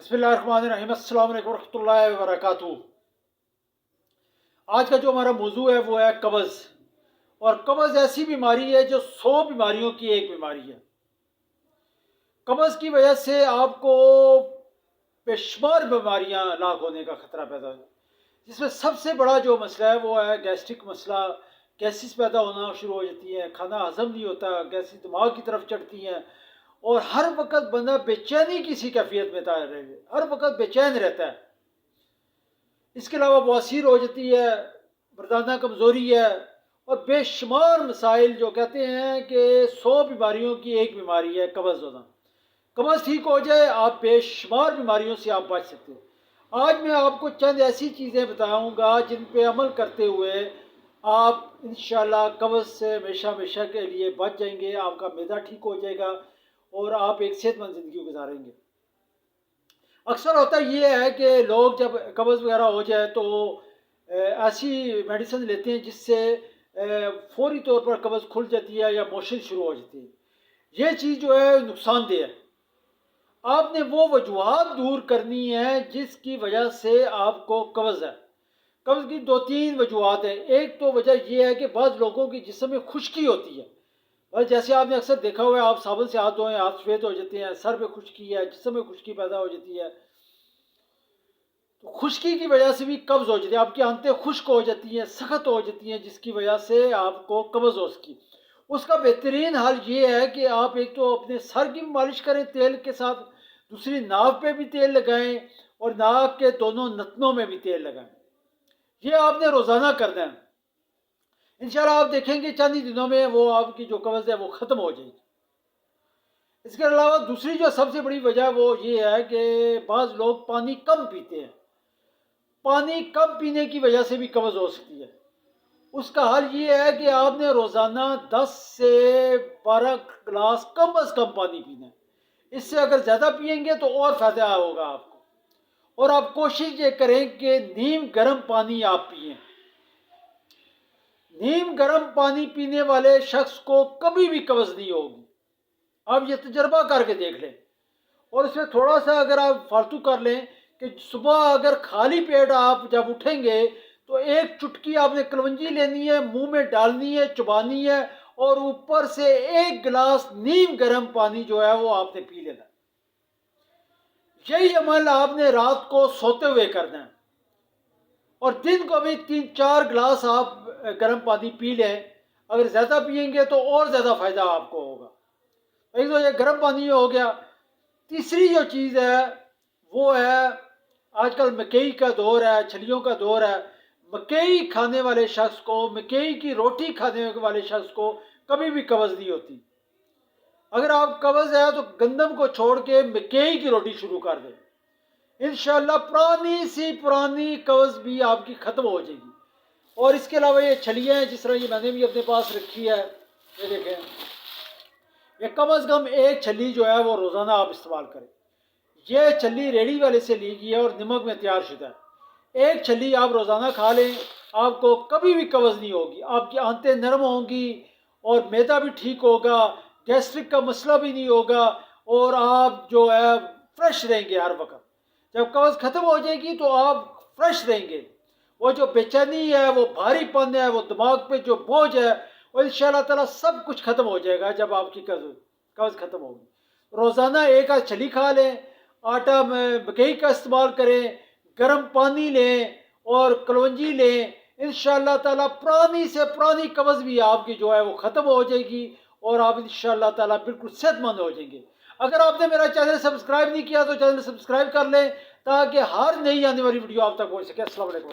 बिस्मिल्लाहिर्रहमानिर्रहीम। अस्सलाम वालेकुम रहमतुल्लाहि व बरकातुहू। आज का जो हमारा मौजू है वो है कब्ज़। और कब्ज़ ऐसी बीमारी है जो 100 बीमारियों की एक बीमारी है। कब्ज़ की वजह से आपको बेशुमार बीमारियां लाक होने का खतरा पैदा है, जिसमें सबसे बड़ा जो मसला है वो है गैस्ट्रिक मसला। गैसेस पैदा होना शुरू हो जाती है, खाना हजम नहीं होता, गैसेस दिमाग की तरफ चढ़ती हैं और हर वक्त बंदा बेचैनी की सी कैफियत में रहे, हर वक्त बेचैन रहता है। इसके अलावा बवासीर हो जाती है, मर्दाना कमज़ोरी है और बेशुमार मसाइल जो कहते हैं कि 100 बीमारियों की एक बीमारी है कब्ज़ होना। कब्ज़ ठीक हो जाए आप बेशुमार बीमारियों से आप बच सकते हो। आज मैं आपको चंद ऐसी चीज़ें बताऊंगा जिन पे अमल करते हुए आप इंशाल्लाह कब्ज़ से हमेशा हमेशा के लिए बच जाएंगे। आपका मैदा ठीक हो जाएगा और आप एक सेहतमंद ज़िंदगी गुजारेंगे। अक्सर होता ये है कि लोग जब कब्ज़ वगैरह हो जाए तो ऐसी मेडिसिन लेते हैं जिससे फौरी तौर पर कब्ज़ खुल जाती है या मोशन शुरू हो जाती है। ये चीज़ जो है नुकसानदेह है। आपने वो वजूहात दूर करनी है जिसकी वजह से आपको कब्ज़ है। कब्ज़ की 2-3 वजूहात है। एक तो वजह यह है कि बाद लोगों की जिस्म में खुश्की होती है, और जैसे आपने अक्सर देखा हुआ है, आप साबुन से हाथ धोएं हाथ सफ़ेद हो जाते हैं, सर पे खुश्की है, जिस्म में खुश्की पैदा हो जाती है। तो खुश्की की वजह से भी कब्ज़ हो जाती है, आपकी आंतें खुश्क हो जाती हैं, सख्त हो जाती हैं, जिसकी वजह से आपको कब्ज़ हो सकी। उसका बेहतरीन हल ये है कि आप एक तो अपने सर की मालिश करें तेल के साथ, दूसरी नाक पे भी तेल लगाएं और नाक के दोनों नथनों में भी तेल लगाएं। ये आपने रोज़ाना करना है। इंशाल्लाह आप देखेंगे चंद ही दिनों में वो आपकी जो कब्ज़ है वो ख़त्म हो जाएगी। इसके अलावा दूसरी जो सबसे बड़ी वजह वो ये है कि बाज़ लोग पानी कम पीते हैं। पानी कम पीने की वजह से भी कब्ज़ हो सकती है। उसका हल ये है कि आपने रोज़ाना 10 से 12 गिलास कम अज़ कम पानी पीना है। इससे अगर ज़्यादा पिएंगे तो और फ़ायदा होगा आपको। और आप कोशिश ये करें कि नीम गर्म पानी आप पिएं। नीम गर्म पानी पीने वाले शख्स को कभी भी कब्ज़ नहीं होगी। आप ये तजर्बा करके देख लें। और इसमें थोड़ा सा अगर आप फालतू कर लें कि सुबह अगर खाली पेट आप जब उठेंगे तो एक चुटकी आपने कलवंजी लेनी है, मुंह में डालनी है, चबानी है और ऊपर से 1 गिलास नीम गर्म पानी जो है वो आपने पी लेना। यही अमल आपने रात को सोते हुए करना है और दिन को भी 3-4 गिलास आप गर्म पानी पी लें। अगर ज़्यादा पिएंगे तो और ज़्यादा फ़ायदा आपको होगा। एक तो ये गर्म पानी हो गया। तीसरी जो चीज़ है वो है, आजकल मकई का दौर है, छलियों का दौर है। मकई खाने वाले शख्स को, मकई की रोटी खाने वाले शख्स को कभी भी कब्ज़ नहीं होती। अगर आप कब्ज़ है तो गंदम को छोड़ के मकई की रोटी शुरू कर दें, इंशाल्लाह पुरानी सी पुरानी कब्ज़ भी आपकी ख़त्म हो जाएगी। और इसके अलावा ये छलियाँ हैं, जिस तरह ये मैंने भी अपने पास रखी है, ये देखें, ये कम अज़ कम एक छली जो है वो रोज़ाना आप इस्तेमाल करें। ये छली रेडी वाले से ली गई है और नमक में तैयार शुदा है। एक छली आप रोज़ाना खा लें, आपको कभी भी कब्ज़ नहीं होगी। आपकी आंतें नरम होंगी और मैदा भी ठीक होगा, गैस्ट्रिक का मसला भी नहीं होगा और आप जो है फ्रेश रहेंगे हर वक्त। जब कब्ज़ ख़त्म हो जाएगी तो आप फ्रेश रहेंगे। वो जो बेचैनी है, वो भारीपन है, वो दिमाग पे जो बोझ है, और इंशाअल्लाह ताला सब कुछ ख़त्म हो जाएगा जब आपकी कब्ज़ ख़त्म होगी। रोज़ाना एक आध छली खा लें, आटा में मकई का इस्तेमाल करें, गर्म पानी लें और कलवंजी लें। इंशाअल्लाह ताला पुरानी से पुरानी कब्ज़ भी आपकी जो है वो ख़त्म हो जाएगी और आप इंशाअल्लाह ताला बिल्कुल सेहतमंद हो जाएंगे। अगर आपने मेरा चैनल सब्सक्राइब नहीं किया तो चैनल सब्सक्राइब कर लें ताकि हर नई आने वाली वीडियो आप तक पहुँच सके। अस्सलाम वालेकुम।